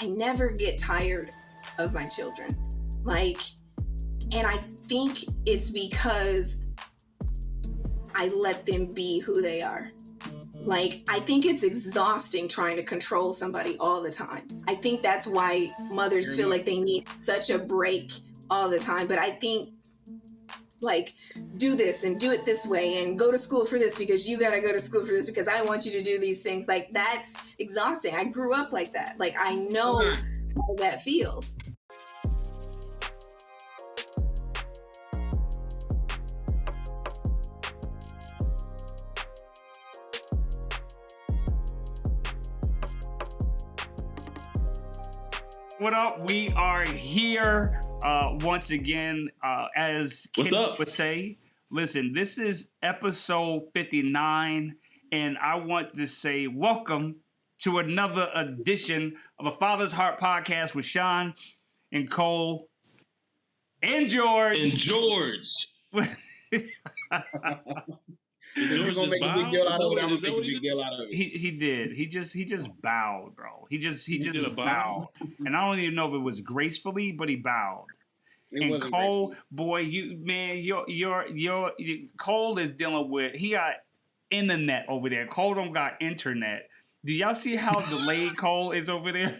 I never get tired of my children. Like, and I think it's because I let them be who they are. Like, I think it's exhausting trying to control somebody all the time. I think that's why mothers feel like they need such a break all the time. But I think, like, do this and do it this way and go to school for this because you got to go to school for this because I want you to do these things. Like, that's exhausting. I grew up like that. Like, I know how that feels. What up? We are here once again, as Ken would say. Listen, this is episode 59, and I want to say welcome to another edition of a Father's Heart podcast with Shon and Cole and George. George gonna make a big deal out of it. I'm gonna make a big deal out of it. He did. He just bowed, bro. He just bowed, and I don't even know if it was gracefully, but he bowed. And Cole, graceful. Boy, your Cole is dealing with. He got internet over there. Cole don't got internet. Do y'all see how delayed Cole is over there?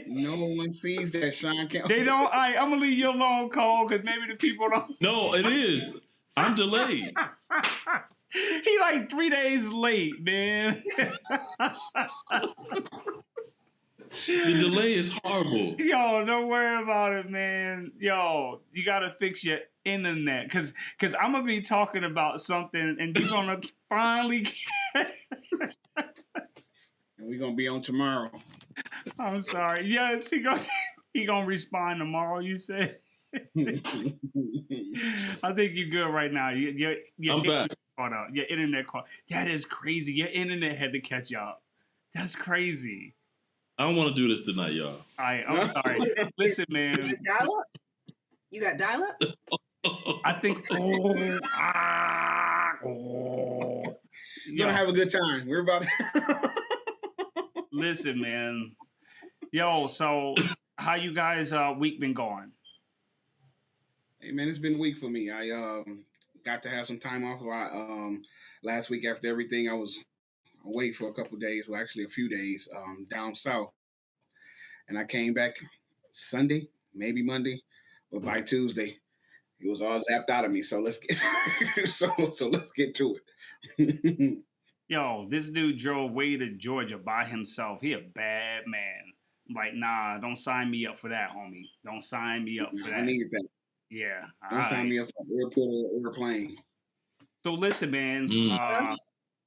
No one sees that, Shon. They don't. I'm gonna leave you alone, Cole, because maybe the people don't. No, it is. I'm delayed. He like 3 days late, man. The delay is horrible. Yo, don't worry about it, man. Yo, you gotta fix your internet, cause I'm gonna be talking about something, and you're gonna finally. And we're gonna be on tomorrow. I'm sorry. Yes, he gonna respond tomorrow. You said. I think you're good right now. I'm back. Your internet caught. That is crazy. Your internet had to catch up. That's crazy. I don't want to do this tonight, y'all. I'm sorry. Listen, man. You got dial-up? I think. You're gonna have a good time. We're about to. Listen, man. Yo, so how you guys' week been going? Hey, man, it's been a week for me. I got to have some time off. Last week after everything, I was away for a couple of days. Well, actually a few days down south. And I came back Sunday, maybe Monday, but by Tuesday, it was all zapped out of me. So let's get so let's get to it. Yo, this dude drove way to Georgia by himself. He a bad man. I'm like, nah, don't sign me up for that, homie. Don't sign me up for that. I need that. Yeah. Don't sign me up for airport or airplane. So listen, man.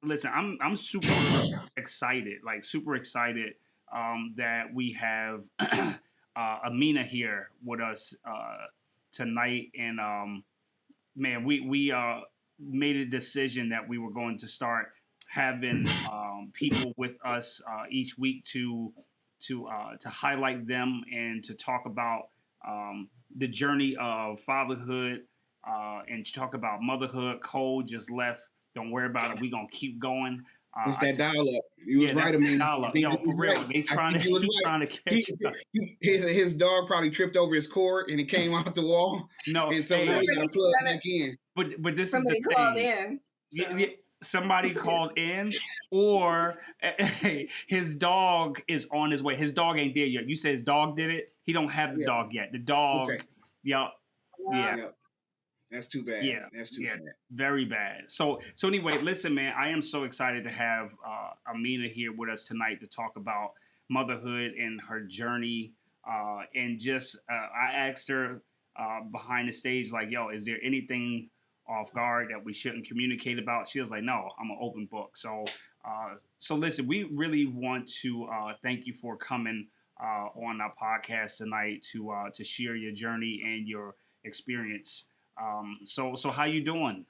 Listen, I'm super excited. Like super excited that we have Amina here with us tonight. And man, we made a decision that we were going to start having people with us each week to highlight them and to talk about the journey of fatherhood and to talk about motherhood. Cole just left. Don't worry about it. We're going to keep going. It's that dial-up. You was right, Amina. Yo, for real. Right. They trying to catch up. His dog probably tripped over his cord and it came out the wall. No. And so now you got to plug back in. But this somebody is the called thing. in. So. Yeah, somebody called in, or his dog is on his way. His dog ain't there yet. You said his dog did it. He don't have the dog yet. The dog, yeah. That's too bad. Yeah, that's too bad. Very bad. So anyway, listen, man. I am so excited to have Amina here with us tonight to talk about motherhood and her journey. And just I asked her behind the stage, like, yo, is there anything off guard that we shouldn't communicate about? She was like, no, I'm an open book. So listen, we really want to thank you for coming on our podcast tonight to share your journey and your experience. So how you doing?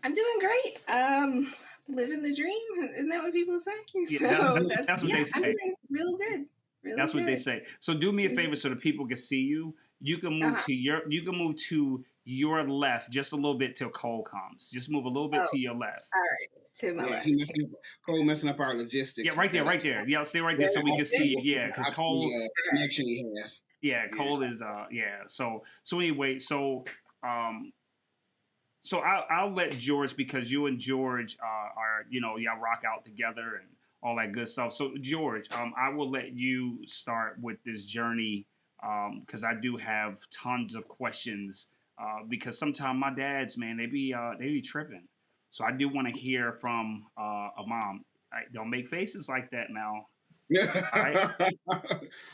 I'm doing great. Living the dream. Isn't that what people say? That's what they say. I'm doing real good. That's what they say. So do me a favor so the people can see you. you can move to your left just a little bit till Cole comes. Just move a little bit Oh, to your left. all right, to my Yeah, left. Cole messing up our logistics. Yeah, right there, right there. Yeah, stay right there so we can see you. Yeah, because Cole, connection he has. yeah, Cole is yeah. So anyway, um so I'll let George, because you and George are, y'all rock out together and all that good stuff. So George, I will let you start with this journey, because I do have tons of questions, because sometimes my dads, man, they be tripping. So I do want to hear from a mom. Don't make faces like that now. Right.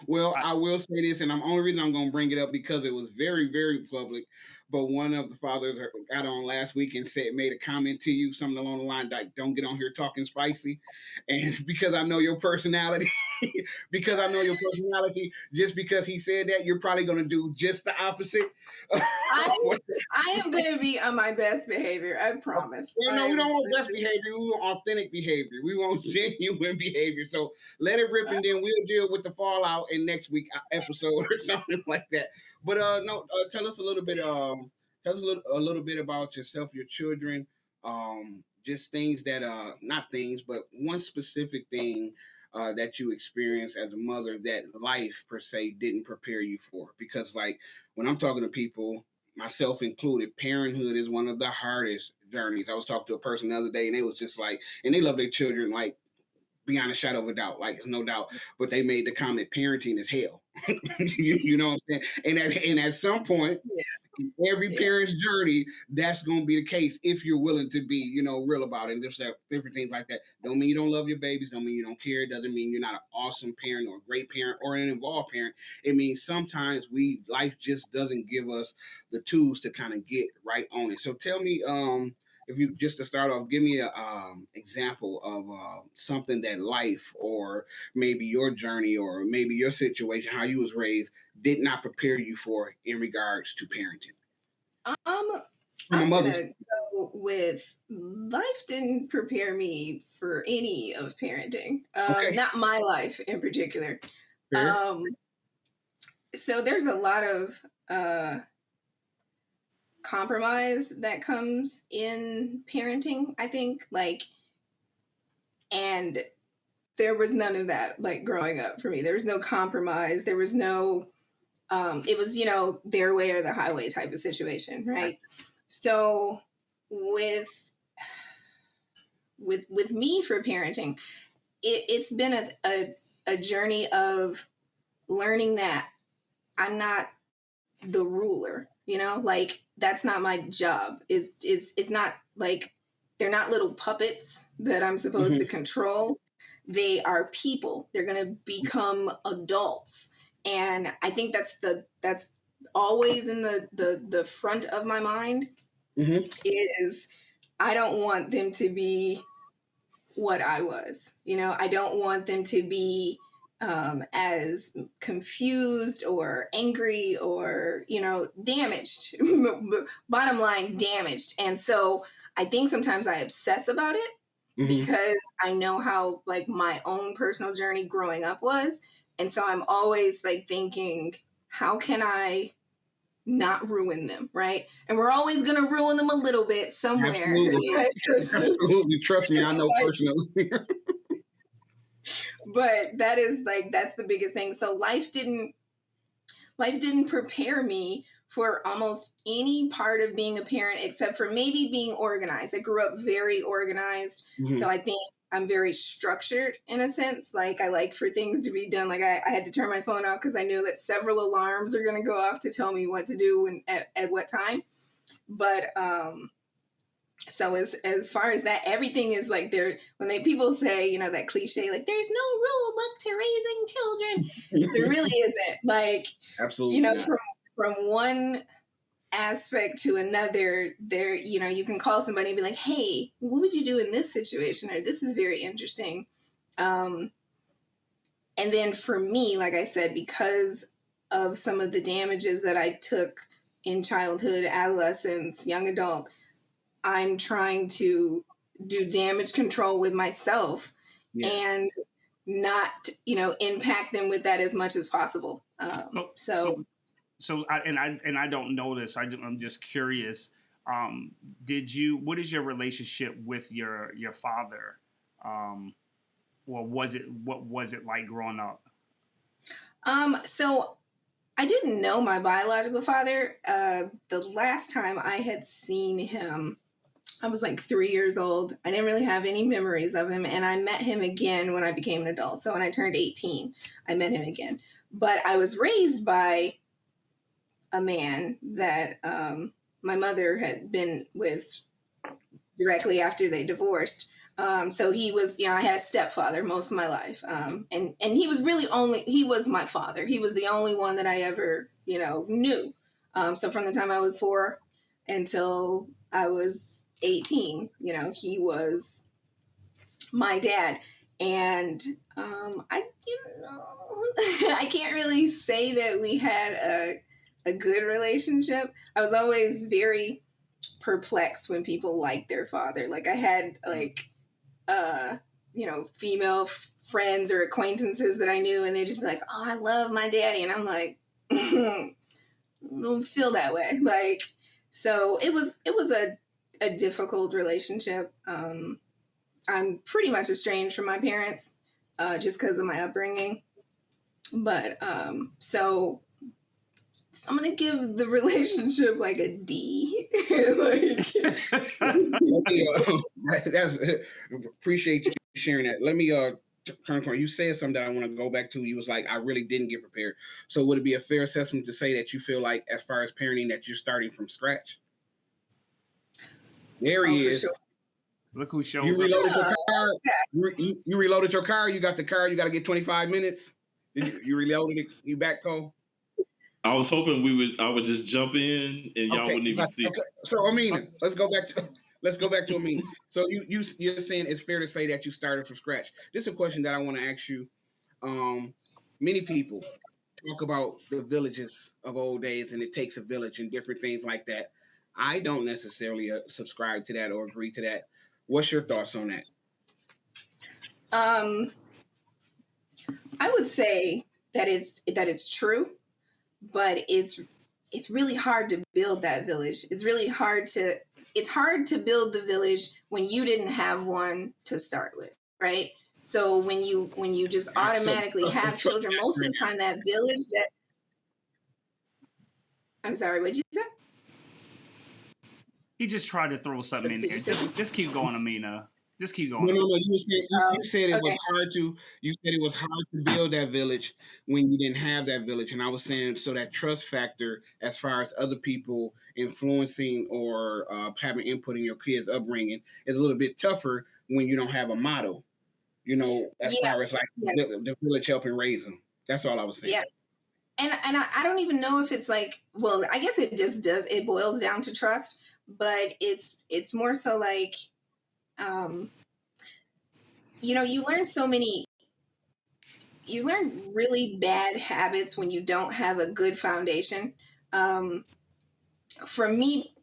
Well, I will say this, and the only reason I'm going to bring it up because it was very, very public. But one of the fathers got on last week and made a comment to you, something along the line like, "Don't get on here talking spicy," and because I know your personality, just because he said that, you're probably going to do just the opposite. I am going to be on my best behavior. I promise. No, we don't want best behavior. We want authentic behavior. We want genuine behavior. So let it rip, and then we'll deal with the fallout in next week episode or something like that. But tell us a little bit. Tell us a little bit about yourself, your children. Just things that not things, but one specific thing that you experienced as a mother that life per se didn't prepare you for. Because like when I'm talking to people, myself included, parenthood is one of the hardest journeys. I was talking to a person the other day, and they was just like, and they love their children like beyond a shadow of a doubt, like it's no doubt. But they made the comment, parenting is hell. you know what I'm saying? And at some point, every parent's journey, that's going to be the case if you're willing to be, real about it. And just different things like that. Don't mean you don't love your babies. Don't mean you don't care. Doesn't mean you're not an awesome parent or a great parent or an involved parent. It means sometimes life just doesn't give us the tools to kind of get right on it. So tell me, if you just to start off, give me a example of something that life or maybe your journey or maybe your situation, how you was raised, did not prepare you for in regards to parenting. I'm gonna go with life didn't prepare me for any of parenting. Okay. Not my life in particular. So there's a lot of compromise that comes in parenting, I think, and there was none of that growing up for me. There was no compromise. There was no it was their way or the highway type of situation, right? So with me for parenting, it's been a journey of learning that I'm not the ruler, that's not my job. It's not like they're not little puppets that I'm supposed to control. They are people. They're going to become adults. And I think that's always in the front of my mind is I don't want them to be what I was. I don't want them to be as confused or angry or, damaged. Bottom line, damaged. And so I think sometimes I obsess about it because I know how my own personal journey growing up was. And so I'm always thinking, how can I not ruin them, right? And we're always going to ruin them a little bit somewhere. Absolutely. Trust me, I know personally. But that is that's the biggest thing. So life didn't prepare me for almost any part of being a parent except for maybe being organized. I grew up very organized. So I think I'm very structured in a sense. I like for things to be done. I had to turn my phone off because I knew that several alarms are going to go off to tell me what to do and at what time. But so as far as that, everything is when people say, that cliche, there's no rule book to raising children. There really isn't. Absolutely. From one aspect to another, there, you can call somebody and be like, hey, what would you do in this situation? Or this is very interesting. And then for me, like I said, because of some of the damages that I took in childhood, adolescence, young adult, I'm trying to do damage control with myself and not, impact them with that as much as possible. I don't know this. I'm just curious. What is your relationship with your father? Or what was it like growing up? So I didn't know my biological father. The last time I had seen him, I was like 3 years old. I didn't really have any memories of him. And I met him again when I became an adult. So when I turned 18, I met him again. But I was raised by a man that my mother had been with directly after they divorced. So he was, I had a stepfather most of my life. And he was he was my father. He was the only one that I ever, knew. So from the time I was 4 until I was 18, he was my dad. And I can't really say that we had a good relationship. I was always very perplexed when people liked their father. Like I had female friends or acquaintances that I knew, and they just be like, "Oh, I love my daddy," and I'm like, I don't feel that way. Like, so it was a difficult relationship. I'm pretty much estranged from my parents, just because of my upbringing. But so I'm gonna give the relationship like a D. That's appreciate you sharing that. Let me turn corner. You said something that I want to go back to. You was like, I really didn't get prepared. So would it be a fair assessment to say that you feel like, as far as parenting, that you're starting from scratch? There he is. Sure. Look who shows you reloaded up. Your car. You reloaded your car. You got the car. You got to get 25 minutes. You reloaded it. You back, Cole? I was hoping I would just jump in and y'all wouldn't even see. Okay. So Amina, let's go back to Amina. So you're saying it's fair to say that you started from scratch. This is a question that I want to ask you. Many people talk about the villages of old days, and it takes a village and different things like that. I don't necessarily subscribe to that or agree to that. What's your thoughts on that? I would say that it's true, but it's really hard to build that village. It's hard to build the village when you didn't have one to start with, right? So when you just automatically have children, most of the time that village that I'm sorry, what'd you say? He just tried to throw something in there. Just keep going, Amina. Just keep going. No. You said it was hard to. You said it was hard to build that village when you didn't have that village, and I was saying so that trust factor, as far as other people influencing or having input in your kids' upbringing, is a little bit tougher when you don't have a model. As far as like the village helping raise them. That's all I was saying. Yeah. And I don't even know if it's like, well, I guess it just does. It boils down to trust, but it's more so like, you learn really bad habits when you don't have a good foundation. For me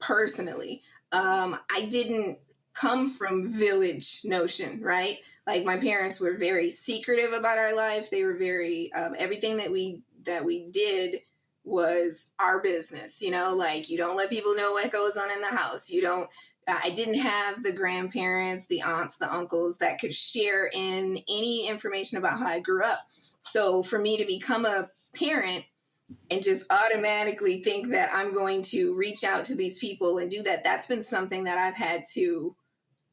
personally, I didn't come from village notion, right? Like my parents were very secretive about our life. They were very everything that we did was our business. Like you don't let people know what goes on in the house. You don't. I didn't have the grandparents, the aunts, the uncles that could share in any information about how I grew up. So for me to become a parent and just automatically think that I'm going to reach out to these people and do that, that's been something that I've had to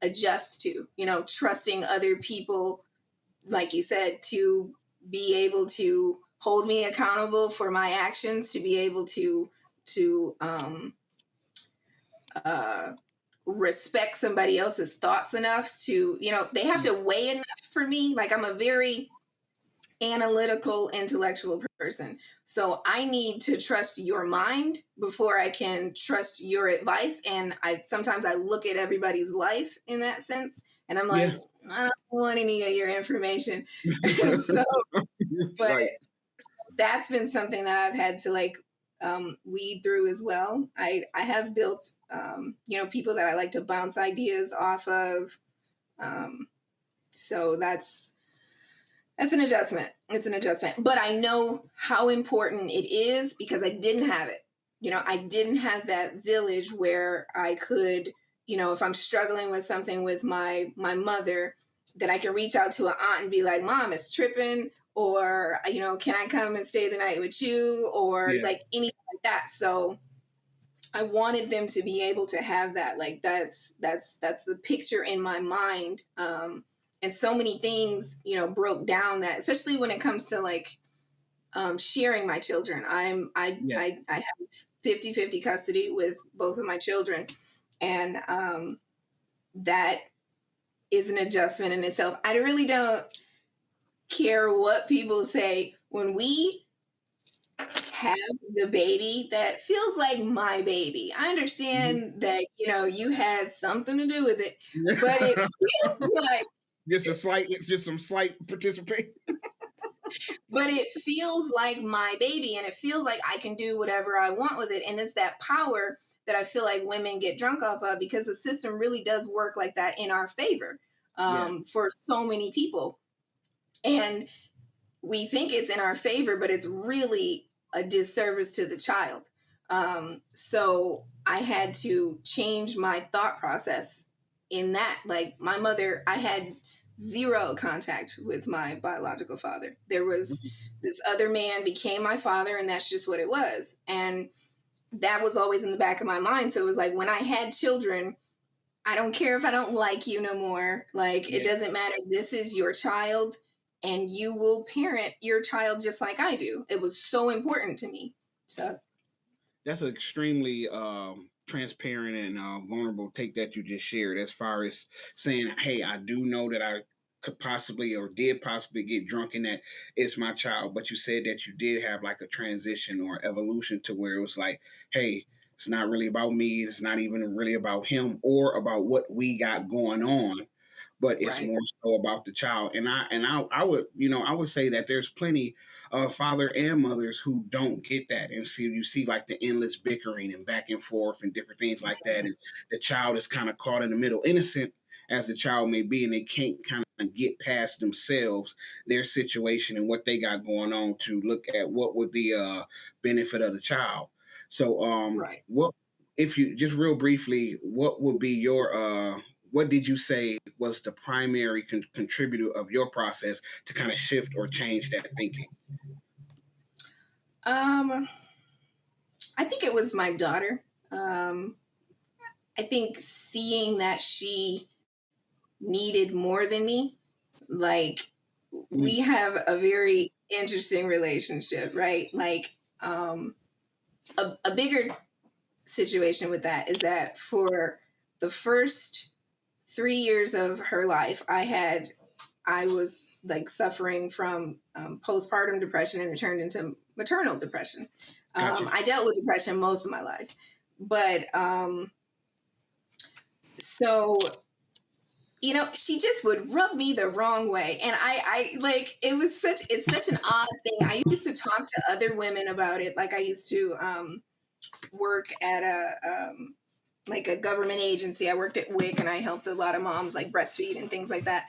adjust to, trusting other people, like you said, to be able to hold me accountable for my actions, to be able to respect somebody else's thoughts enough to, they have to weigh enough for me. Like I'm a very analytical, intellectual person. So I need to trust your mind before I can trust your advice. And sometimes I look at everybody's life in that sense, and I'm like, I don't want any of your information. So, but right. That's been something that I've had to weed through as well. I have built, people that I like to bounce ideas off of. So that's That's an adjustment. It's an adjustment. But I know how important it is because I didn't have it. I didn't have that village where I could, if I'm struggling with something with my mother, that I can reach out to an aunt and be like, Mom, it's tripping, or, can I come and stay the night with you, or like anything like that. So I wanted them to be able to have that. Like that's the picture in my mind. And so many things, broke down that, especially when it comes to like sharing my children. I have 50-50 custody with both of my children. And that is an adjustment in itself. I really don't care what people say. When we have the baby that feels like my baby, I understand that, you had something to do with it, but it feels like just some slight participation. But it feels like my baby, and it feels like I can do whatever I want with it. And it's that power that I feel like women get drunk off of, because the system really does work like that in our favor for so many people. And we think it's in our favor, but it's really a disservice to the child. So I had to change my thought process in that. Like my mother, I had zero contact with my biological father. There was this other man became my father, and that's just what it was. And that was always in the back of my mind. So it was like, when I had children, I don't care if I don't like you no more. Like, it doesn't matter. This is your child, and you will parent your child just like I do. It was so important to me. So that's an extremely transparent and vulnerable take that you just shared, as far as saying, hey, I do know that I could possibly or did possibly get drunk in that it's my child, but you said that you did have like a transition or evolution to where it was like, hey, it's not really about me, it's not even really about him or about what we got going on, but it's more so about the child. And I would say that there's plenty of father and mothers who don't get that, and you see like the endless bickering and back and forth and different things like that, and the child is kind of caught in the middle, innocent as the child may be, and they can't kind of get past themselves, their situation and what they got going on, to look at what would the benefit of the child. So what, if you just real briefly, what would be your what did you say was the primary contributor of your process to kind of shift or change that thinking? I think it was my daughter. I think seeing that she needed more than me, like we have a very interesting relationship, right? Like a bigger situation with that is that for the first 3 years of her life, I was like suffering from postpartum depression, and it turned into maternal depression. Gotcha. I dealt with depression most of my life, but so she just would rub me the wrong way, and I like it's such an odd thing. I used to talk to other women about it. Like I used to work at a government agency. I worked at WIC, and I helped a lot of moms like breastfeed and things like that.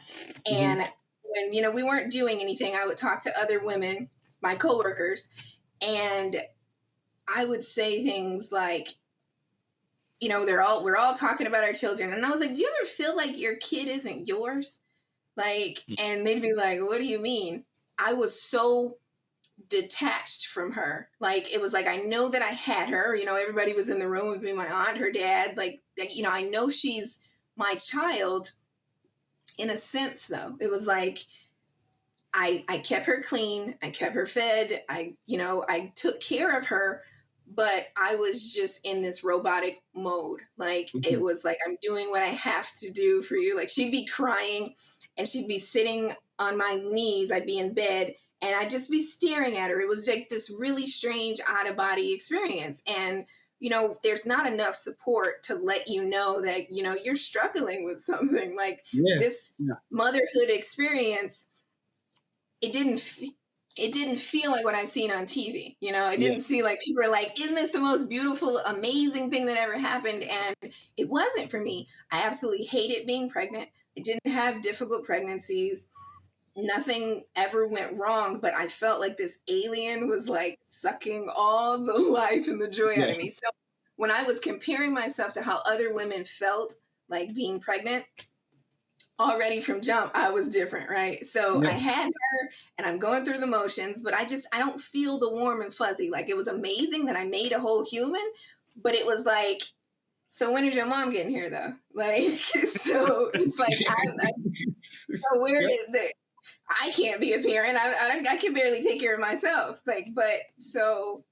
And when we weren't doing anything, I would talk to other women, my coworkers, and I would say things like, we're all talking about our children, and I was like, do you ever feel like your kid isn't yours? Like, and they'd be like, what do you mean? I was so detached from her. Like, it was like, I know that I had her, everybody was in the room with me, my aunt, her dad, like I know she's my child. In a sense, though, it was like, I kept her clean, I kept her fed, I took care of her, but I was just in this robotic mode. Like, it was like, I'm doing what I have to do for you. Like, she'd be crying and she'd be sitting on my knees, I'd be in bed, and I'd just be staring at her. It was like this really strange out of body experience. And, there's not enough support to let you know that, you're struggling with something. Like this motherhood experience, it didn't feel like what I've seen on TV. It didn't see like people are like, isn't this the most beautiful, amazing thing that ever happened? And it wasn't for me. I absolutely hated being pregnant. I didn't have difficult pregnancies. nothing ever went wrong, but I felt like this alien was like sucking all the life and the joy out of me. So when I was comparing myself to how other women felt like being pregnant, already from jump, I was different, right? So I had her and I'm going through the motions, but I don't feel the warm and fuzzy. Like, it was amazing that I made a whole human, but it was like, so when is your mom getting here though? Like, so it's like, so where is the, I can't be a parent. I can barely take care of myself. Like, but so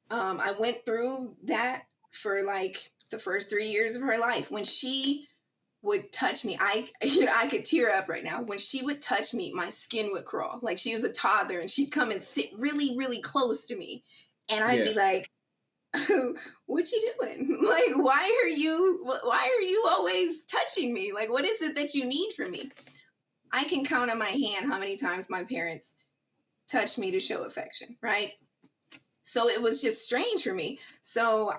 I went through that for like the first 3 years of her life. When she would touch me, I could tear up right now. When she would touch me, my skin would crawl. Like, she was a toddler and she'd come and sit really, really close to me. And I'd be like, what you doing? Like, why are you always touching me? Like, what is it that you need from me? I can count on my hand how many times my parents touched me to show affection, right? So it was just strange for me. So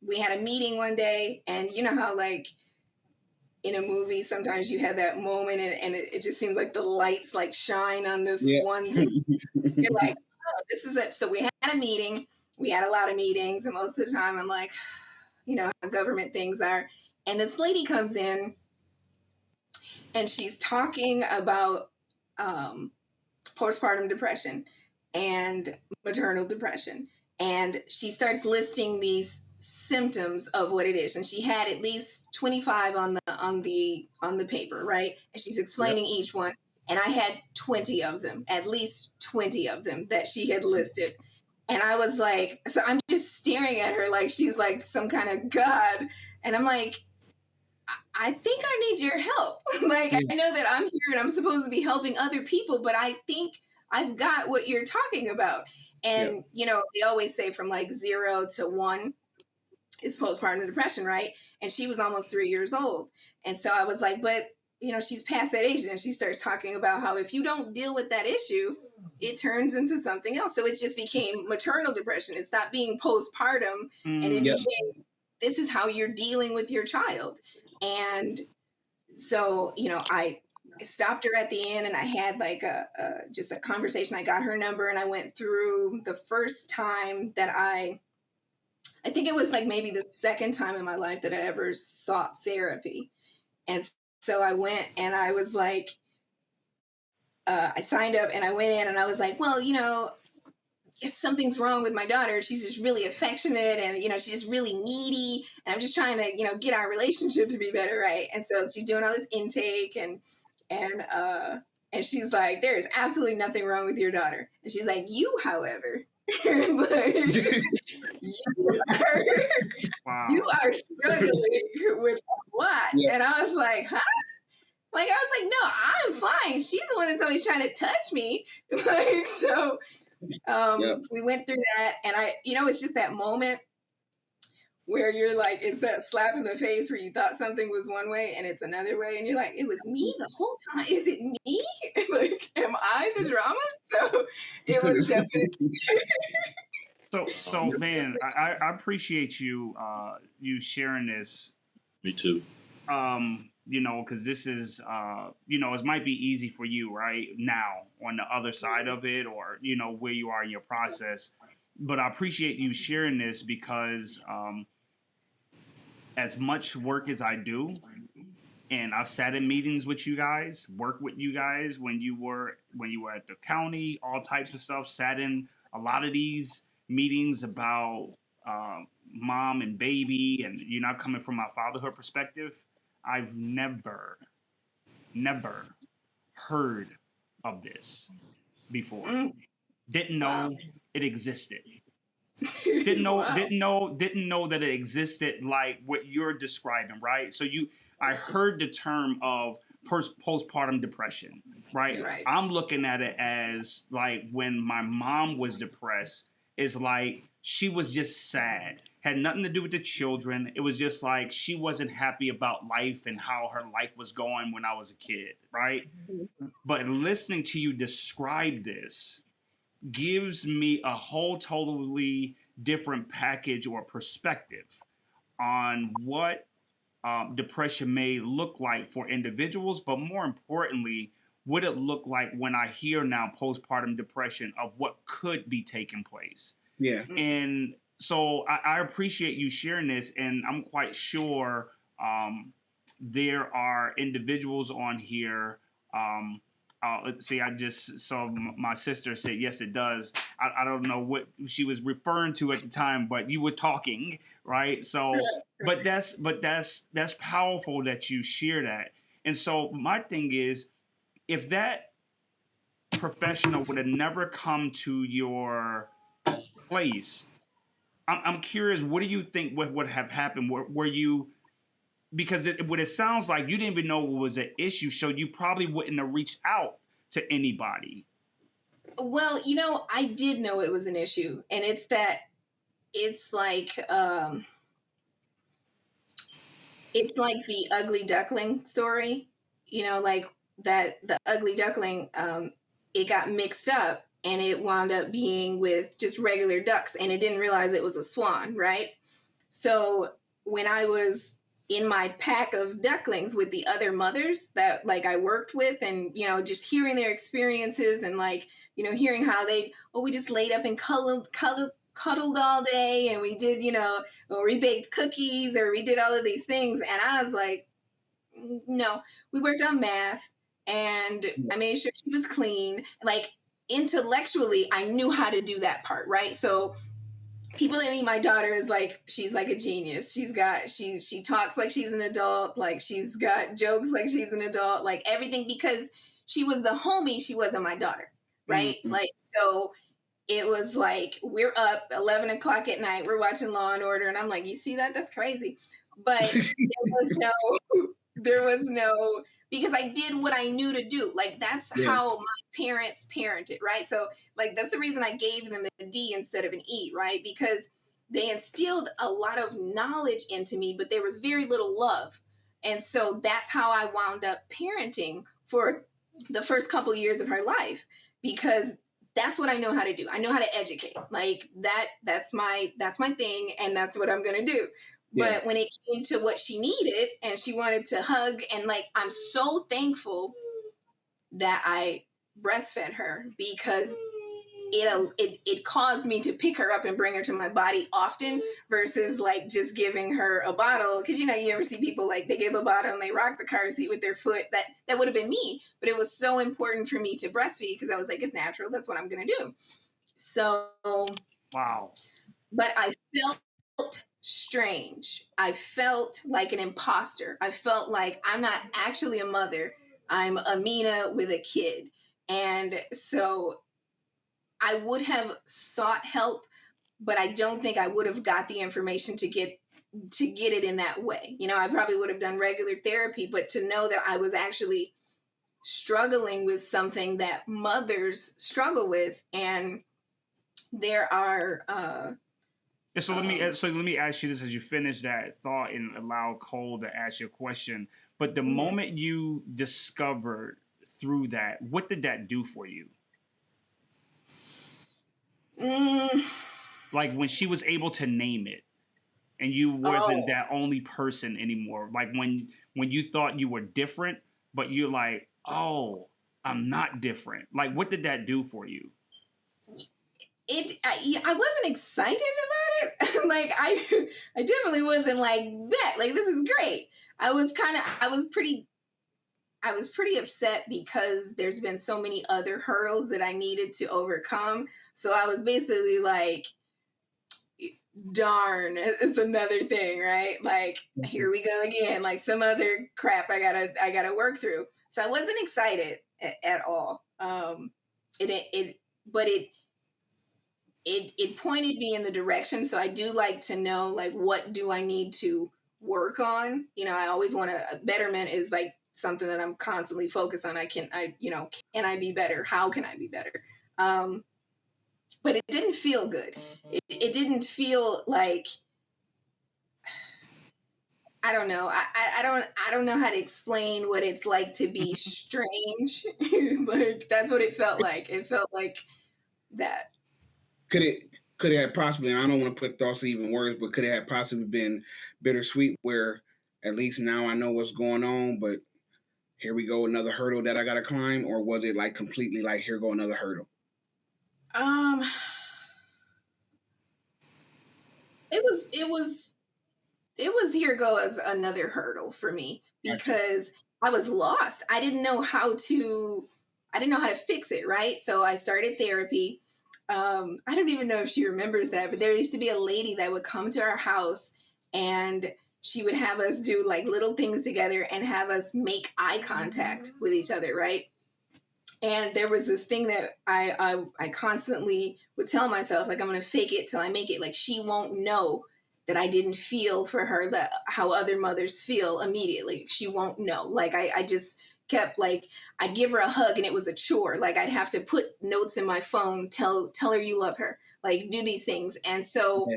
we had a meeting one day, and you know how like in a movie sometimes you have that moment and it just seems like the lights like shine on this one thing. You're like, oh, this is it. So we had a meeting. We had a lot of meetings, and most of the time I'm like, you know how government things are. And this lady comes in and she's talking about postpartum depression and maternal depression. And she starts listing these symptoms of what it is. And she had at least 25 on the paper, right? And she's explaining each one. And I had 20 of them, at least 20 of them that she had listed. And I was like, so I'm just staring at her like she's like some kind of god. And I'm like, I think I need your help. Like, I know that I'm here and I'm supposed to be helping other people, but I think I've got what you're talking about. And, you know, they always say from like 0 to 1 is postpartum depression, right? And she was almost 3 years old. And so I was like, but, you know, she's past that age. And she starts talking about how if you don't deal with that issue, it turns into something else. So it just became maternal depression. It stopped being postpartum and it became, this is how you're dealing with your child. And so, you know, I stopped her at the end and I had like just a conversation. I got her number and I went through the first time that I think it was like maybe the second time in my life that I ever sought therapy. And so I went and I was like, I signed up and I went in and I was like, well, you know, if something's wrong with my daughter, she's just really affectionate and, you know, she's just really needy. And I'm just trying to, you know, get our relationship to be better. Right. And so she's doing all this intake and she's like, there is absolutely nothing wrong with your daughter. And she's like, you, however, like, you are struggling with what? And I was like, huh? Like, I was like, no, I'm fine. She's the one that's always trying to touch me. Like, so we went through that, and you know, it's just that moment where you're like, it's that slap in the face where you thought something was one way and it's another way, and you're like, it was me the whole time. Is it me? Like, am I the drama? So it was definitely. So man, I appreciate you you sharing this. Me too. You know, because this is, you know, it might be easy for you right now on the other side of it, or, you know, where you are in your process. But I appreciate you sharing this because as much work as I do, and I've sat in meetings with you guys, worked with you guys when you were at the county, all types of stuff, sat in a lot of these meetings about mom and baby, and you're not coming from my fatherhood perspective. I've never heard of this before. Didn't know it existed. Didn't know that it existed like what you're describing, right? So I heard the term of postpartum depression, right? I'm looking at it as like when my mom was depressed, is like she was just sad. Had nothing to do with the children. It was just like she wasn't happy about life and how her life was going when I was a kid, right? But listening to you describe this gives me a whole totally different package or perspective on what depression may look like for individuals, but more importantly, what it look like when I hear now postpartum depression of what could be taking place. Yeah. And so I appreciate you sharing this, and I'm quite sure there are individuals on here. Let's see, I just saw my sister say, yes, it does. I don't know what she was referring to at the time, but you were talking, right? So, but that's powerful that you share that. And so my thing is, if that professional would have never come to your place, I'm curious, what do you think what would have happened? Were you, because what it sounds like, you didn't even know what was an issue, so you probably wouldn't have reached out to anybody. Well, I did know it was an issue, and it's like the ugly duckling story, like that the ugly duckling, it got mixed up and it wound up being with just regular ducks, and it didn't realize it was a swan, right? So when I was in my pack of ducklings with the other mothers that I worked with, and just hearing their experiences, and hearing how we just laid up and cuddled all day, and we did or we baked cookies, or we did all of these things, and I was like, no, we worked on math, and I made sure she was clean. Intellectually, I knew how to do that part, right? So people that meet my daughter is she's like a genius. She talks like she's an adult, she's got jokes like she's an adult, everything, because she was the homie, she wasn't my daughter, right? Mm-hmm. So it was we're up 11 o'clock at night, we're watching Law and Order, and I'm like, you see that? That's crazy. But there was no, because I did what I knew to do. That's how my parents parented, right? So that's the reason I gave them a D instead of an E, right? Because they instilled a lot of knowledge into me, but there was very little love. And so that's how I wound up parenting for the first couple years of her life, because that's what I know how to do. I know how to educate. That's my thing, and that's what I'm going to do. Yeah. But when it came to what she needed, and she wanted to hug, and I'm so thankful that I breastfed her, because it caused me to pick her up and bring her to my body often, versus just giving her a bottle. Because you ever see people they give a bottle and they rock the car seat with their foot. That would have been me, but it was so important for me to breastfeed, because I was like, it's natural, that's what I'm gonna do. So wow. But I felt strange. I felt like an imposter. I felt like I'm not actually a mother. I'm Amina with a kid. And so I would have sought help, but I don't think I would have got the information to get it in that way. I probably would have done regular therapy, but to know that I was actually struggling with something that mothers struggle with, and there are so let me ask you this as you finish that thought, and allow Cole to ask you a question. But the moment you discovered through that, what did that do for you? When she was able to name it, and you wasn't that only person anymore. When you thought you were different, but you're like, oh, I'm not different. What did that do for you? I wasn't excited about it. I definitely wasn't that. This is great. I was pretty upset, because there's been so many other hurdles that I needed to overcome. So I was basically darn, it's another thing, right? Here we go again, some other crap I gotta work through. So I wasn't excited at all. It pointed me in the direction. So I do like to know, what do I need to work on? I always want a betterment is something that I'm constantly focused on. Can I be better? How can I be better? But it didn't feel good. It didn't feel I don't know. I don't know how to explain what it's like to be strange. That's what it felt like. It felt like that. Could it have possibly, and I don't want to put thoughts in even words, but could it have possibly been bittersweet, where at least now I know what's going on, but here we go, another hurdle that I got to climb? Or was it like completely like, here go another hurdle? Um, it was here goes another hurdle for me because I was lost. I didn't know how to fix it, right? So I started therapy. I don't even know if she remembers that, but there used to be a lady that would come to our house and she would have us do like little things together and have us make eye contact with each other, right? And there was this thing that I constantly would tell myself, like, I'm gonna fake it till I make it. Like, she won't know that I didn't feel for her that how other mothers feel immediately. She won't know. Like, I just kept like, I'd give her a hug and it was a chore. Like, I'd have to put notes in my phone, tell her you love her, like do these things. And so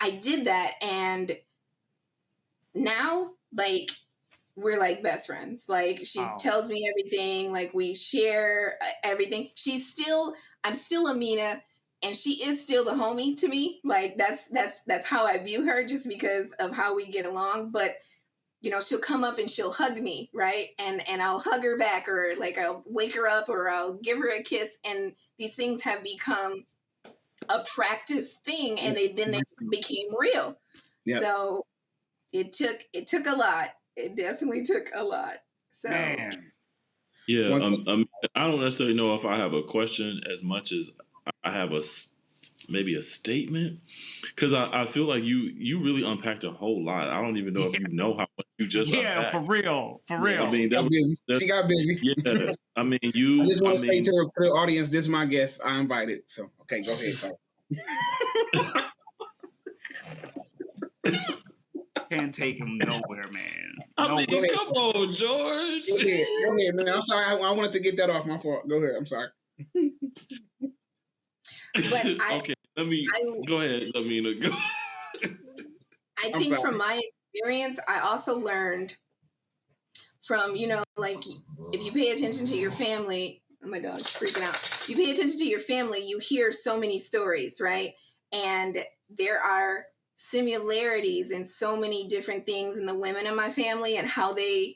I did that, and now like we're like best friends. Like, she tells me everything. Like, we share everything. I'm still Amina, and she is still the homie to me. Like, that's how I view her, just because of how we get along. But she'll come up and she'll hug me, right? And I'll hug her back, or like I'll wake her up, or I'll give her a kiss. And these things have become a practice thing, and they became real. Yep. So it took a lot. It definitely took a lot. So, man. Yeah, I don't necessarily know if I have a question as much as I have maybe a statement, because I feel like you really unpacked a whole lot. I don't even know if you know how much you just unpacked. For real. I mean, she got busy. Yeah, I mean, I just want to say to the audience, this is my guest. I invited. So, okay, go ahead. Can't take him nowhere, man. I mean, come on, George. Go ahead, man. I'm sorry. I wanted to get that off. My fault. Go ahead. I'm sorry. But okay, go ahead. Let me go. I think from my experience, I also learned from, like, if you pay attention to your family, oh my dog's freaking out. You pay attention to your family, you hear so many stories, right? And there are similarities in so many different things in the women in my family, and how the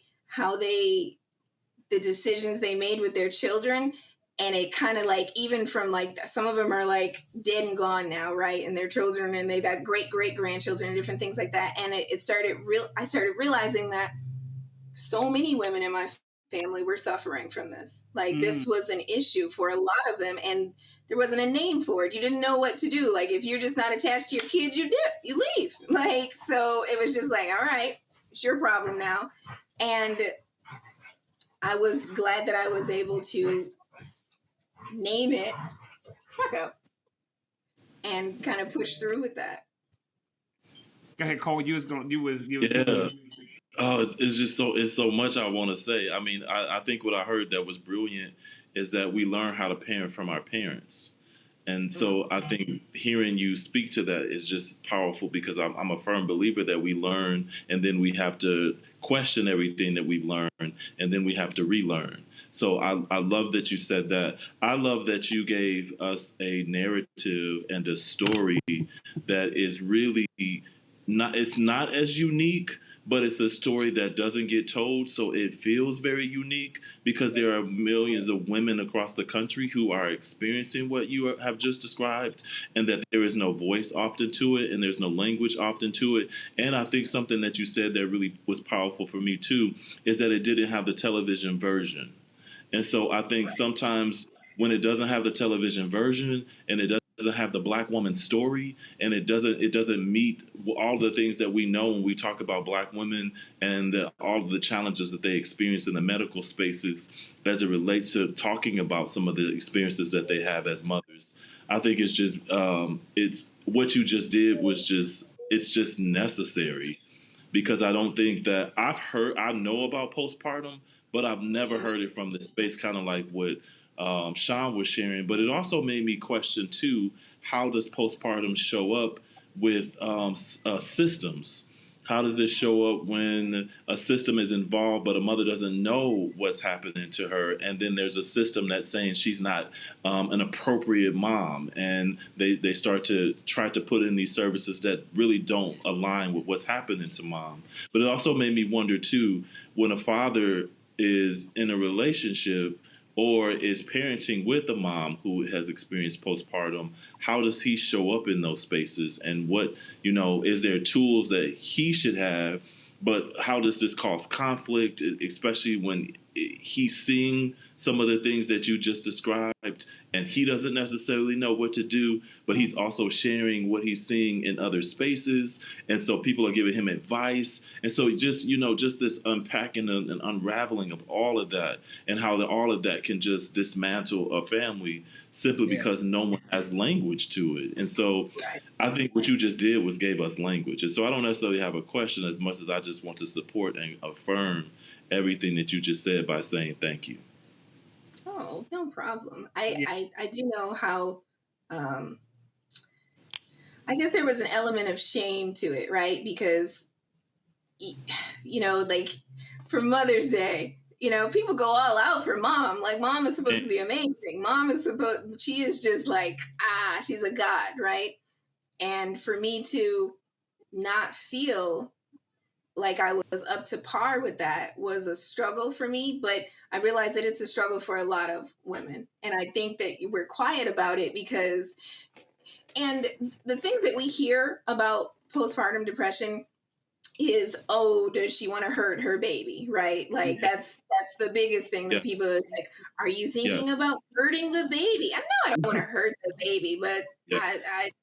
decisions they made with their children. And it kind of like, even from like, some of them are like dead and gone now, right? And their children, and they've got great grandchildren and different things like that. And I started realizing that so many women in my family were suffering from this. Like, this was an issue for a lot of them, and there wasn't a name for it. You didn't know what to do. Like, if you're just not attached to your kids, you leave. Like, so it was just like, all right, it's your problem now. And I was glad that I was able to name it and kind of push through with that. Go ahead, Cole. You was Oh, it's so much I want to say. I mean, I think what I heard that was brilliant is that we learn how to parent from our parents. And so I think hearing you speak to that is just powerful, because I'm a firm believer that we learn, and then we have to question everything that we've learned, and then we have to relearn. So I love that you said that. I love that you gave us a narrative and a story that is really it's not as unique, but it's a story that doesn't get told, so it feels very unique, because there are millions of women across the country who are experiencing what you have just described, and that there is no voice often to it, and there's no language often to it. And I think something that you said that really was powerful for me too is that it didn't have the television version. And so I think sometimes when it doesn't have the television version, and it doesn't have the Black woman's story, and it doesn't meet all the things that we know when we talk about Black women, and all of the challenges that they experience in the medical spaces as it relates to talking about some of the experiences that they have as mothers. I think it's just it's what you just did was it's just necessary, because I don't think that I know about postpartum, but I've never heard it from the space, kind of like what Shon was sharing. But it also made me question too, how does postpartum show up with systems? How does this show up when a system is involved, but a mother doesn't know what's happening to her? And then there's a system that's saying she's not an appropriate mom. And they start to try to put in these services that really don't align with what's happening to mom. But it also made me wonder, too, when a father is in a relationship or is parenting with a mom who has experienced postpartum, how does he show up in those spaces? And what, is there tools that he should have? But how does this cause conflict, especially when he's seeing some of the things that you just described and he doesn't necessarily know what to do, but he's also sharing what he's seeing in other spaces. And so people are giving him advice. And so just this unpacking and unraveling of all of that and how all of that can just dismantle a family simply because no one has language to it. And so I think what you just did was gave us language. And so I don't necessarily have a question as much as I just want to support and affirm everything that you just said by saying thank you. Oh, no problem. I do know how, I guess there was an element of shame to it, right? Because, like for Mother's Day, people go all out for mom. Like mom is supposed to be amazing. She is just like, she's a god, right? And for me to not feel like I was up to par with that was a struggle for me, but I realize that it's a struggle for a lot of women. And I think that we're quiet about it and the things that we hear about postpartum depression is, does she want to hurt her baby, right? Like that's the biggest thing that people are like, are you thinking about hurting the baby? I know I don't want to hurt the baby, but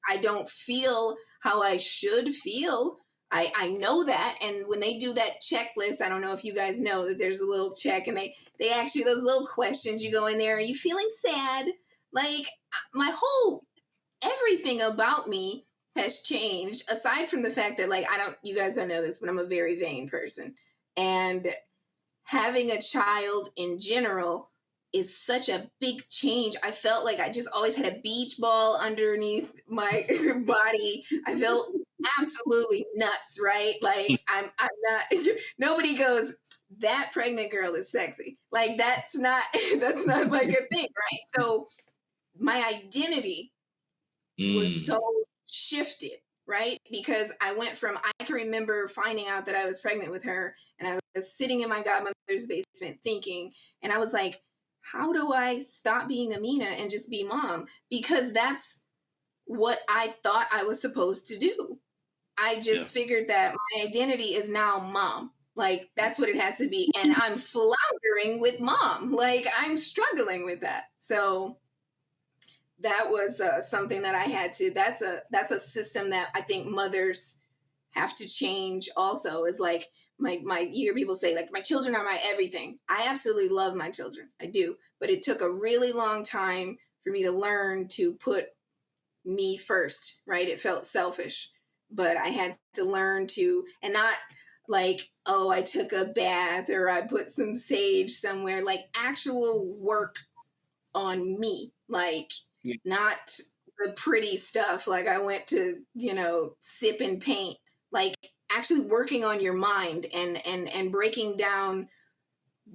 I don't feel how I should feel. I know that. And when they do that checklist, I don't know if you guys know that there's a little check and they ask you those little questions. You go in there, are you feeling sad? Like everything about me has changed, aside from the fact that you guys don't know this, but I'm a very vain person. And having a child in general is such a big change. I felt like I just always had a beach ball underneath my body. I felt absolutely nuts, right? Like I'm not, nobody goes, that pregnant girl is sexy. Like that's not like a thing, right? So my identity was so shifted, right? Because I went from, I can remember finding out that I was pregnant with her and I was sitting in my godmother's basement thinking, and I was like, how do I stop being Amina and just be mom? Because that's what I thought I was supposed to do. I just figured that my identity is now mom. Like that's what it has to be. And I'm floundering with mom. Like I'm struggling with that. So that was something that I had to, that's a system that I think mothers have to change also, is like you hear people say like, my children are my everything. I absolutely love my children. I do. But it took a really long time for me to learn to put me first, right? It felt selfish, but I had to learn to, and not like, oh, I took a bath or I put some sage somewhere, like actual work on me, like not the pretty stuff. Like I went to, sip and paint, like actually working on your mind and breaking down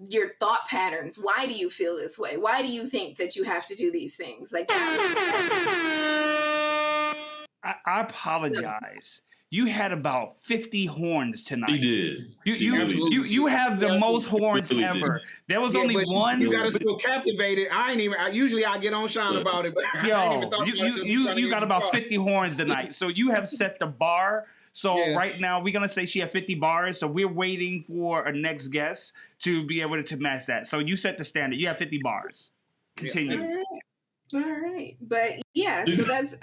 your thought patterns. Why do you feel this way? Why do you think that you have to do these things? Like that I apologize. You had about 50 horns tonight. He did. You have the most horns really ever. Did. There was only one. You got us so captivated. Usually I get on Shon about it, but I ain't even thought you got about 50 horns tonight. So you have set the bar. So right now we're gonna say she had 50 bars. So we're waiting for a next guest to be able to match that. So you set the standard. You have 50 bars. Continue. All right. But so that's,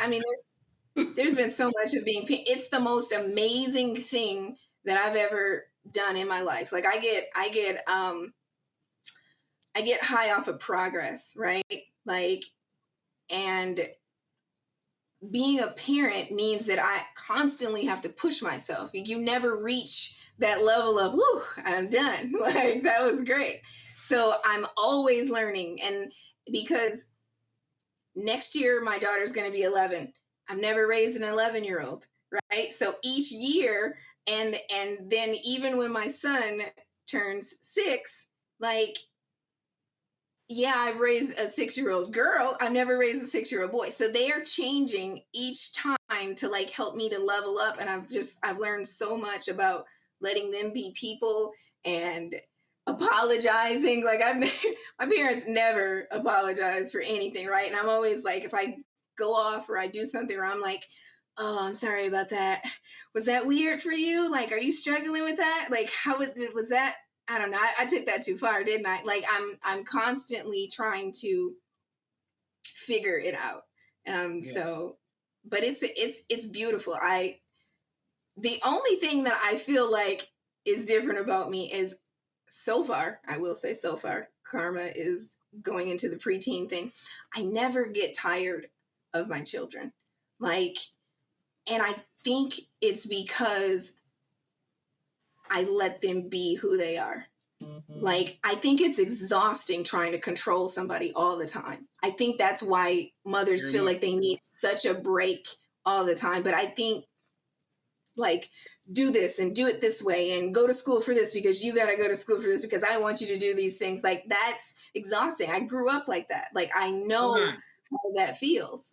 there's been so much of being, it's the most amazing thing that I've ever done in my life. Like I get high off of progress, right? Like, and being a parent means that I constantly have to push myself. You never reach that level of, whoo, I'm done. Like that was great. So I'm always learning. And because next year my daughter's going to be 11. I've never raised an 11-year-old, right? So each year And then even when my son turns 6, like, yeah, I've raised a 6-year-old girl. I've never raised a 6-year-old boy. So they are changing each time to like help me to level up. And I've learned so much about letting them be people and apologizing. Like my parents never apologize for anything, right? And I'm always like, if I go off or I do something where I'm like, oh, I'm sorry about that. Was that weird for you? Like, are you struggling with that? Like, how was that? I don't know. I took that too far, didn't I? Like I'm constantly trying to figure it out. Yeah. So, but it's beautiful. The only thing that I feel like is different about me is, so far, I will say so far, Karma is going into the preteen thing. I never get tired of my children. Like, and I think it's because I let them be who they are. Like, I think it's exhausting trying to control somebody all the time. I think that's why mothers Very feel much. like they need such a break all the time. But I think, like, do this and do it this way and go to school for this because you got to go to school for this because I want you to do these things. Like, that's exhausting. I grew up like that. Like, I know Come on. how that feels.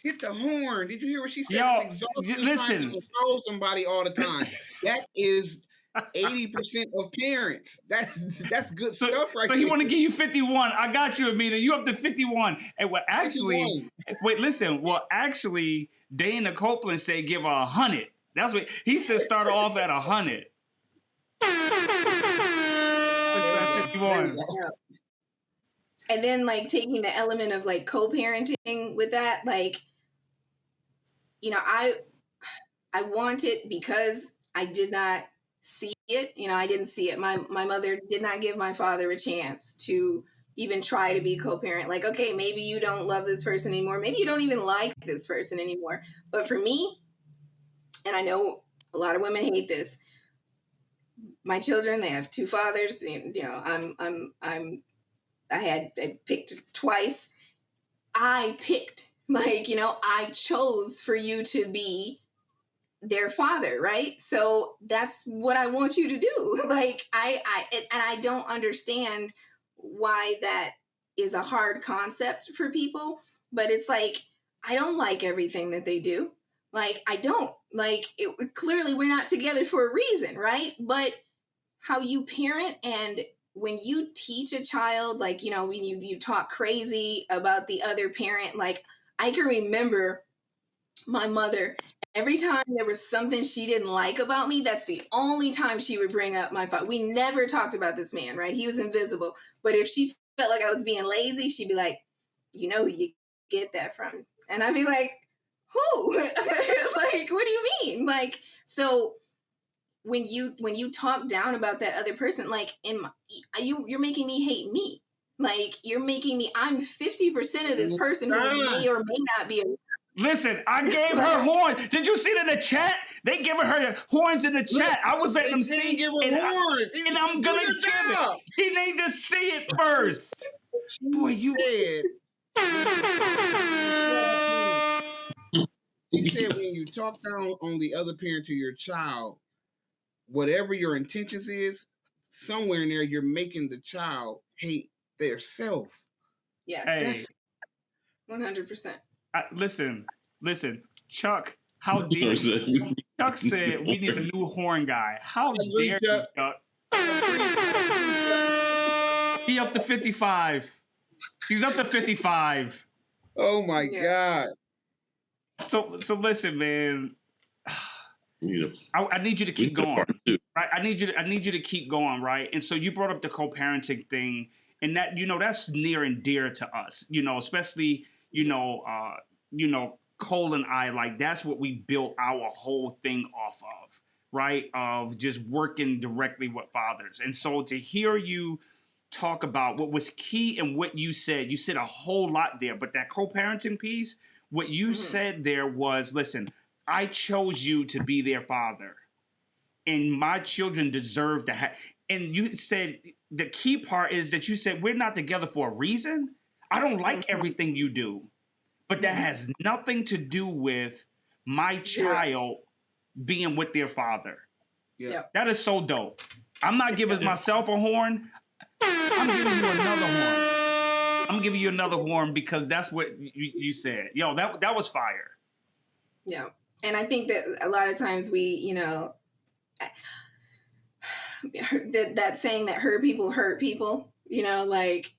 Hit the horn. Did you hear what she said? It's Yo, exhausting trying to listen. control somebody all the time. That is 80% of parents. That's good stuff right So he there. want to give you 51. I got you, Amina. You up to 51. And well, actually, 51. wait, listen. Well, actually, Dana Copeland said give her 100. That's what he said. Start off at 100. There you 51. go. Yeah. And then, like, taking the element of like co-parenting with that, like, you know, I want it because I did not see it. You know, I didn't see it. My mother did not give my father a chance to even try to be co-parent. Like, okay, maybe you don't love this person anymore. Maybe you don't even like this person anymore. But for me, and I know a lot of women hate this, my children, they have 2 fathers. You know, I picked twice. I picked, like, you know, I chose for you to be their father, right? So that's what I want you to do. Like, I don't understand why that is a hard concept for people, but it's like, I don't like everything that they do. Like, I don't like it. Clearly we're not together for a reason, right? But how you parent, and when you teach a child, like, you know, when you talk crazy about the other parent, like, I can remember my mother, every time there was something she didn't like about me, that's the only time she would bring up my father. We never talked about this man, right? He was invisible. But if she felt like I was being lazy, she'd be like, you know who you get that from. And I'd be like, who? Like, what do you mean? Like, so when you talk down about that other person, like, you're making me hate me. Like, you're making me, I'm 50% of this person who may or may not be a. Listen, I gave her horns. Did you see it in the chat? They giving her horns in the chat. I was letting them see, Give her and horns. I'm Do gonna your give it. job. She need to see it first. Boy, you. Said, he said when you talk down on the other parent to your child, whatever your intentions is, somewhere in there you're making the child hate their self. Yes. Hey, 100%. listen, Chuck. How dare you? Chuck said we need a new horn guy. How dare you, Chuck? He up to 55. She's up to 55. Oh my God. So listen, man. You know, I need you to keep going, right? I need you to keep going, right? And so you brought up the co-parenting thing, and that, you know, that's near and dear to us, you know, especially, Cole and I, like, that's what we built our whole thing off of, right? Of just working directly with fathers. And so to hear you talk about what was key and what you said a whole lot there, but that co-parenting piece, what you said there was, listen, I chose you to be their father, and my children deserve to have. And you said the key part is that you said we're not together for a reason. I don't like everything you do, but that has nothing to do with my child being with their father. Yeah. Yep. That is so dope. I'm not giving myself a horn. I'm giving you another horn. I'm giving you another horn because that's what you said. Yo, that was fire. Yeah. And I think that a lot of times we, that saying that hurt people, like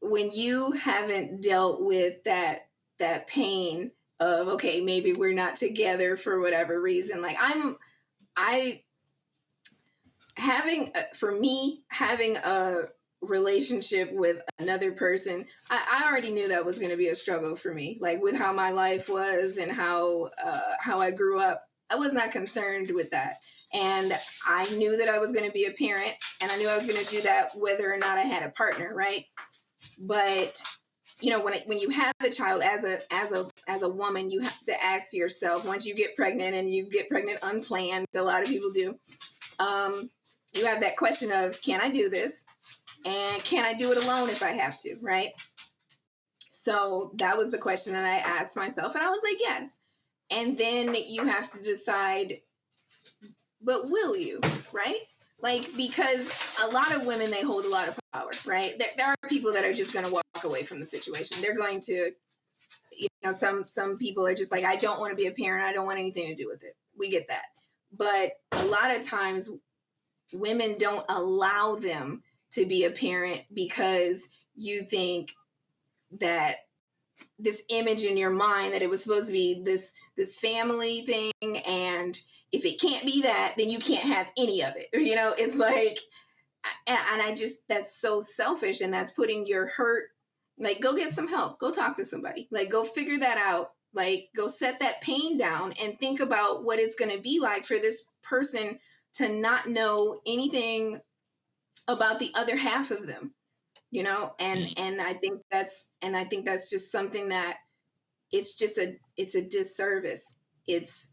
when you haven't dealt with that pain of, okay, maybe we're not together for whatever reason. Like having a relationship with another person, I already knew that was going to be a struggle for me, like with how my life was and how I grew up. I was not concerned with that, and I knew that I was going to be a parent, and I knew I was going to do that whether or not I had a partner, right? But when you have a child as a woman, you have to ask yourself, once you get pregnant, and you get pregnant unplanned, a lot of people do, you have that question of, can I do this? And can I do it alone if I have to, right? So that was the question that I asked myself, and I was like, yes. And then you have to decide, but will you, right? Like, because a lot of women, they hold a lot of power, right? There are people that are just going to walk away from the situation. They're going to, some people are just like, I don't want to be a parent. I don't want anything to do with it. We get that. But a lot of times women don't allow them to be a parent because you think that this image in your mind that it was supposed to be this family thing, and if it can't be that, then you can't have any of it. It's like, and I just, that's so selfish, and that's putting your hurt, like, go get some help, go talk to somebody, like, go figure that out, like, go set that pain down and think about what it's going to be like for this person to not know anything about the other half of them, and I think that's just something that it's a disservice. It's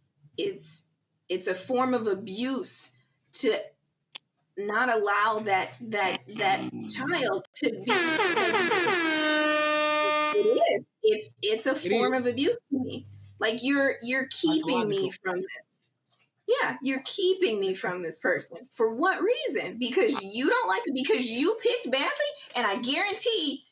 a form of abuse to not allow that child to be, it is. It's a It is form of abuse to me. Like, you're keeping me psychological. from this. Yeah, you're keeping me from this person. For what reason? Because you don't like it, because you picked badly? And I guarantee,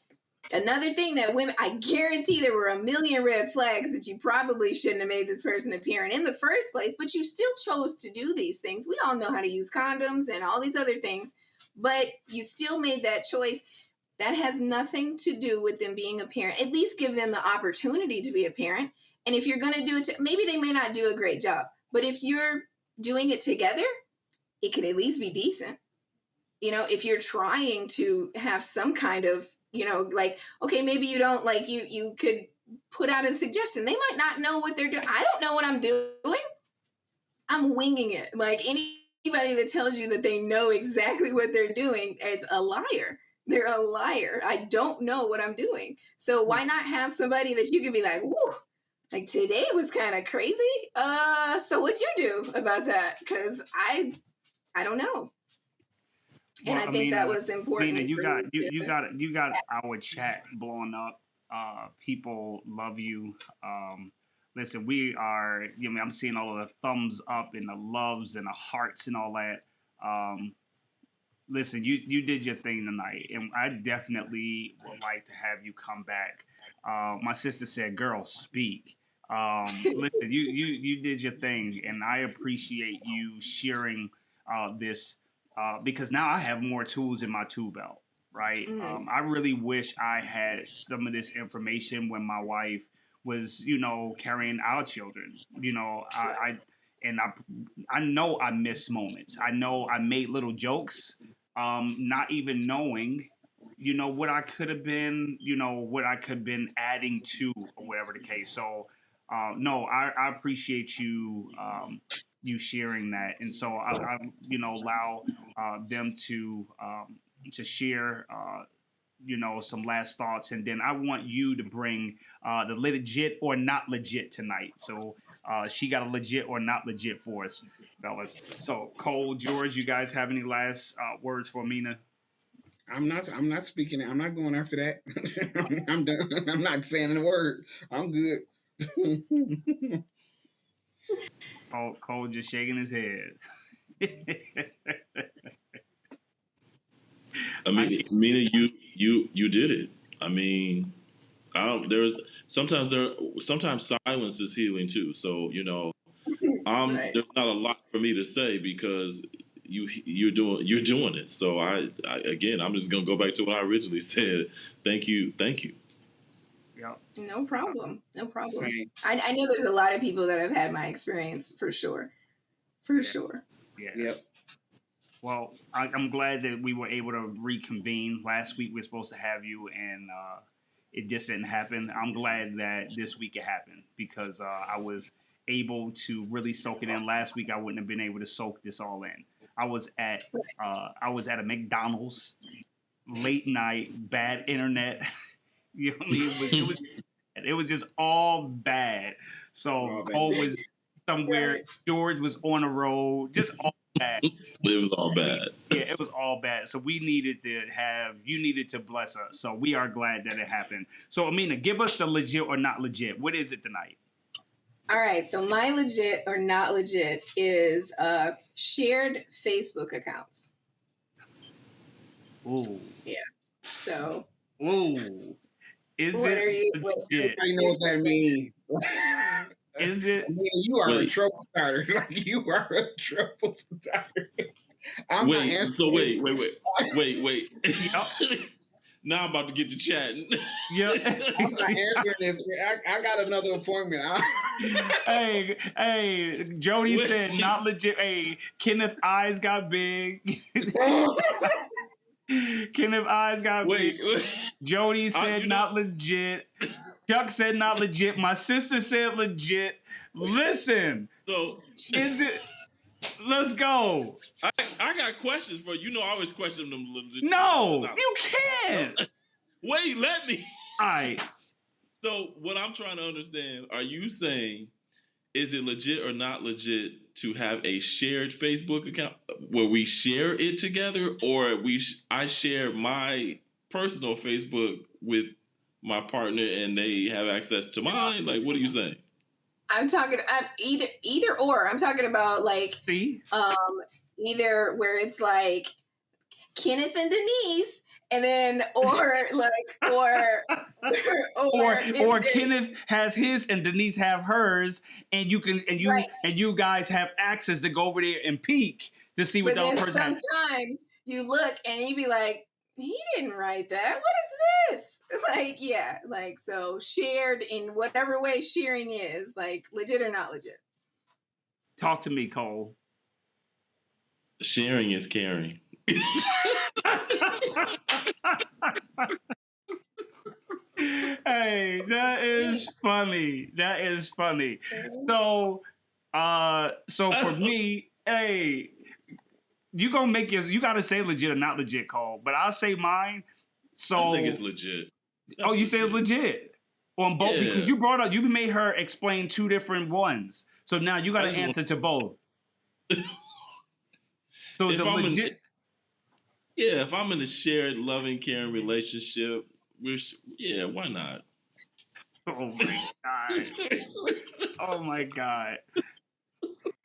another thing that women, I guarantee there were a million red flags that you probably shouldn't have made this person a parent in the first place, but you still chose to do these things. We all know how to use condoms and all these other things, but you still made that choice. That has nothing to do with them being a parent. At least give them the opportunity to be a parent. And if you're going to do it, maybe they may not do a great job, but if you're doing it together, it could at least be decent. If you're trying to have some kind of, like, okay, maybe you don't, like, you could put out a suggestion. They might not know what they're doing. I don't know what I'm doing. I'm winging it. Like, anybody that tells you that they know exactly what they're doing is a liar. They're a liar. I don't know what I'm doing. So why not have somebody that you can be like, whoo, like, today was kind of crazy. So what'd you do about that? Because I don't know. And Well, I think that Amina, was important. Amina, For me you got our chat blowing up. People love you. Listen, we are. I'm seeing all of the thumbs up and the loves and the hearts and all that. Listen, you did your thing tonight, and I definitely would like to have you come back. My sister said, "Girl, speak." Listen, you did your thing, and I appreciate you sharing this because now I have more tools in my tool belt. Right? Mhm. I really wish I had some of this information when my wife was, carrying our children. I know I missed moments. I know I made little jokes, not even knowing, what I could have been, what I could have been adding to, or whatever the case. So, no, I appreciate you, you sharing that, and so I allow them to share. Some last thoughts, and then I want you to bring the legit or not legit tonight. So she got a legit or not legit for us, fellas. So Cole, George, you guys have any last words for Amina? I'm not speaking. I'm not going after that. I'm done. I'm not saying a word. I'm good. Cole just shaking his head. I mean, Mina, you did it. I mean, I don't. Sometimes silence is healing too. So Right. there's not a lot for me to say because you're doing it. So again, I'm just gonna go back to what I originally said. Thank you. Yeah. No problem. No problem. Same. I know there's a lot of people that have had my experience for sure. For Yeah. sure. Yeah. Yep. Well, I'm glad that we were able to reconvene. Last week we were supposed to have you, and it just didn't happen. I'm glad that this week it happened because I was able to really soak it in. Last week I wouldn't have been able to soak this all in. I was at a McDonald's late night, bad internet. You know what I mean? It was just all bad. So All bad. Cole was somewhere, Right. George was on a road, just all bad. It was all bad. Yeah, it was all bad. So you needed to bless us. So we are glad that it happened. So Amina, give us the legit or not legit. What is it tonight? All right. So my legit or not legit is shared Facebook accounts. Ooh. Yeah. So Ooh. Is what are you? legit? I know what that means. Is it? I mean, you are a Wait. trouble starter. Like you are a trouble starter. I'm not Wait. answering So this. wait. Yep. Now I'm about to get to chatting. Yep. I'm not answering this. I got another appointment. Hey, Jody Wait. said not legit. Hey, Kenneth eyes got big. Kenneth eyes got big. Wait. Jody said not legit. Chuck said not legit. My sister said legit. Listen, So is it? Let's go. I got questions for you. I always question them. No, you can't. Wait, let me. All right. So what I'm trying to understand, are you saying, is it legit or not legit to have a shared Facebook account where we share it together, or I share my personal Facebook with my partner and they have access to mine? Like, what are you saying? I'm talking either or. I'm talking about like See? either where it's like Kenneth and Denise, and then or or Kenneth has his and Denise have hers, and you guys have access to go over there and peek to see what the other person has. Sometimes you look and you be like, he didn't write that. What is this? Like, yeah, like so shared in whatever way sharing is, like legit or not legit. Talk to me, Cole. Sharing is caring. Hey, that is funny. That is funny. So for me, hey, you gotta say legit or not legit, Cole. But I'll say mine. So I think it's legit. Oh, you say it's legit on both because you made her explain two different ones. So now you got to answer to both. So is it legit? If I'm in a shared, loving, caring relationship, why not? Oh my god! Oh my god!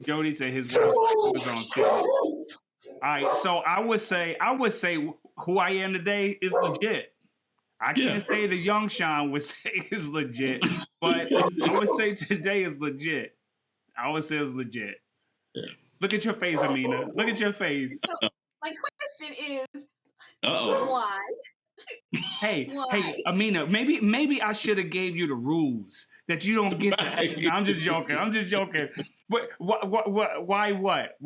Jody said his was on TV. All right, so I would say who I am today is legit. I can't say the young Shon would say is legit, but I would say today is legit. I would say it's legit. Yeah. Look at your face, Amina. Look at your face. So my question is, Uh-oh. why? Hey, Amina, maybe I should have gave you the rules that you don't get that. No, I'm just joking. But why what?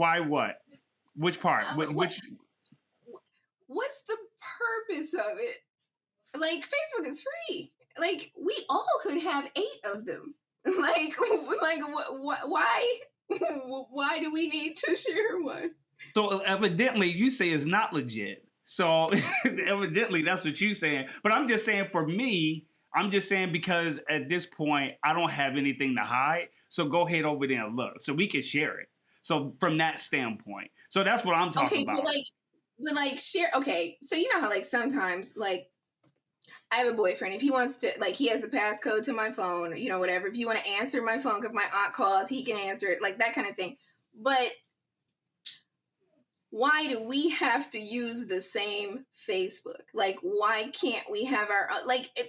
Which part? Which? What's the purpose of it? Like, Facebook is free. Like, we all could have 8 of them. Like why do we need to share one? So evidently you say it's not legit. So evidently that's what you're saying. But I'm just saying for me, because at this point I don't have anything to hide. So go ahead over there and look. So we can share it. So from that standpoint. So that's what I'm talking about. But like share, okay. So you know how like sometimes like I have a boyfriend. If he wants to, like, he has the passcode to my phone, whatever. If you want to answer my phone, if my aunt calls, he can answer it, like that kind of thing. But why do we have to use the same Facebook? Like, why can't we have our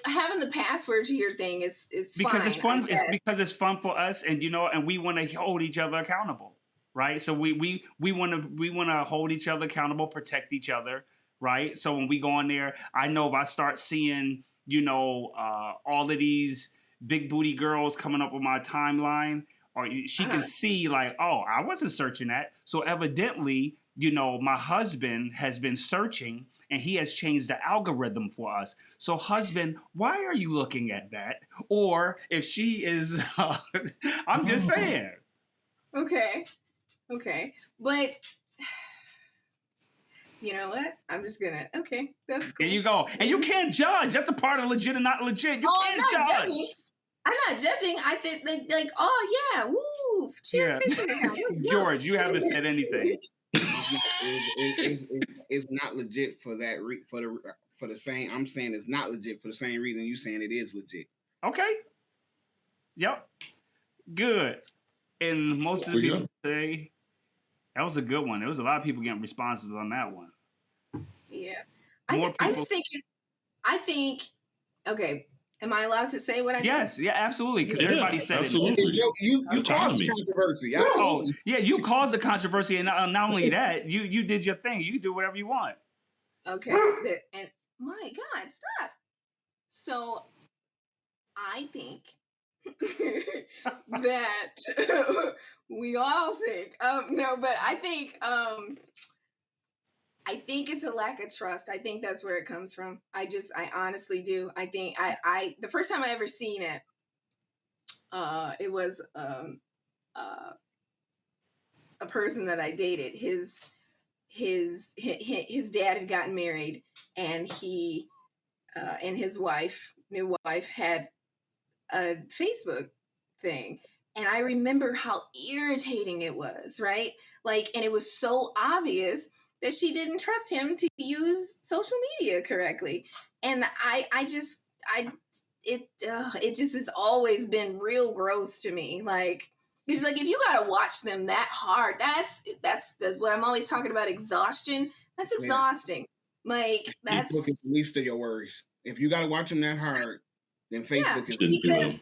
having the password to your thing is because fine, it's fun. I It's guess. because it's fun for us, and and we want to hold each other accountable, right? So we want to hold each other accountable, protect each other, right? So when we go on there, I know if I start seeing all of these big booty girls coming up on my timeline, or she can see like, oh, I wasn't searching that, so evidently, my husband has been searching. And he has changed the algorithm for us. So, husband, why are you looking at that? Or if she is, I'm just saying. Okay. But you know what? I'm just gonna. Okay, that's cool. There you go. And you can't judge. That's the part of legit and not legit. You can't I'm not judge. judging. I'm not judging. I think like, oh yeah, woo, share Facebook account. George, you haven't said anything. It's not legit for that for the same. I'm saying it's not legit for the same reason you saying it is legit. Okay. Yep. Good. And most of the people say that was a good one. There was a lot of people getting responses on that one. Yeah. I think. Okay. Am I allowed to say what I think? Yes, yeah, absolutely. Because everybody said absolutely. it. You caused the controversy. Oh, yeah, you caused the controversy, and not only that, you did your thing. You do whatever you want. Okay. And my God, stop. So I think that we all think. No, but I think it's a lack of trust. I think that's where it comes from. I honestly do. I think I the first time I ever seen it, it was a person that I dated. His dad had gotten married, and he and his new wife, had a Facebook thing. And I remember how irritating it was, right? Like, and it was so obvious that she didn't trust him to use social media correctly. And it just has always been real gross to me. Like, it's like, if you gotta watch them that hard, that's what I'm always talking about, exhaustion. That's exhausting. Like, that's Facebook is the least of your worries. If you gotta watch them that hard, then Facebook is because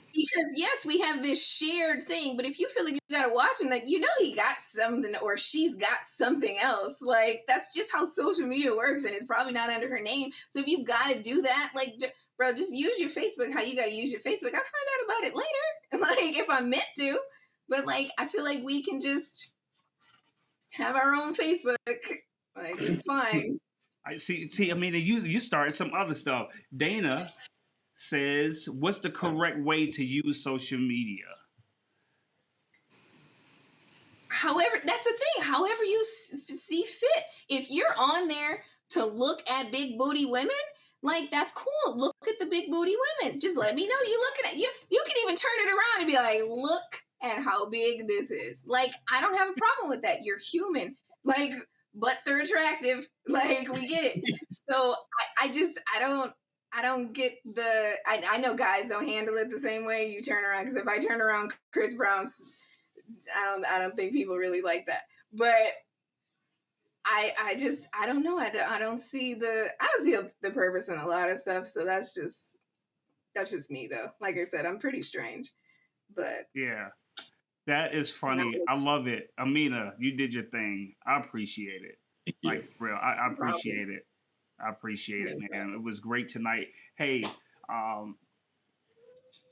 yes, we have this shared thing, but if you feel like you gotta watch him, like, he got something or she's got something else. Like, that's just how social media works, and it's probably not under her name. So if you gotta do that, like, bro, just use your Facebook how you gotta use your Facebook. I'll find out about it later, like, if I'm meant to. But like, I feel like we can just have our own Facebook. Like, it's fine. I see. I mean, you started some other stuff. Dana says, what's the correct way to use social media? However, that's the thing. However you see fit. If you're on there to look at big booty women, like, that's cool. Look at the big booty women. Just let me know you looking at you. You can even turn it around and be like, look at how big this is. Like, I don't have a problem with that. You're human. Like, butts are attractive. Like, we get it. So I don't get I know guys don't handle it the same way. You turn around, because if I turn around Chris Brown's, I don't think people really like that. But I don't know. I don't see the purpose in a lot of stuff. So that's just me, though. Like I said, I'm pretty strange. But yeah, that is funny. I love it. Amina, you did your thing. I appreciate it. Like, for real, I appreciate it. I appreciate it, man. It was great tonight. Hey,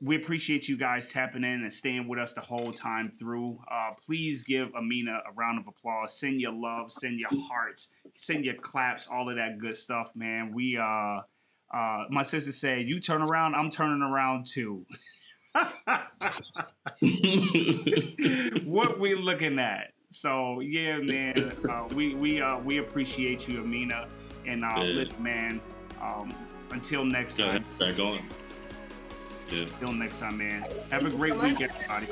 we appreciate you guys tapping in and staying with us the whole time through. Please give Amina a round of applause. Send your love, send your hearts, send your claps, all of that good stuff, man. We my sister said, you turn around, I'm turning around too. What we looking at? So yeah, man. We appreciate you, Amina. And listen, man. Until next time. Back on. Yeah. Until next time, man. Have a great week, everybody.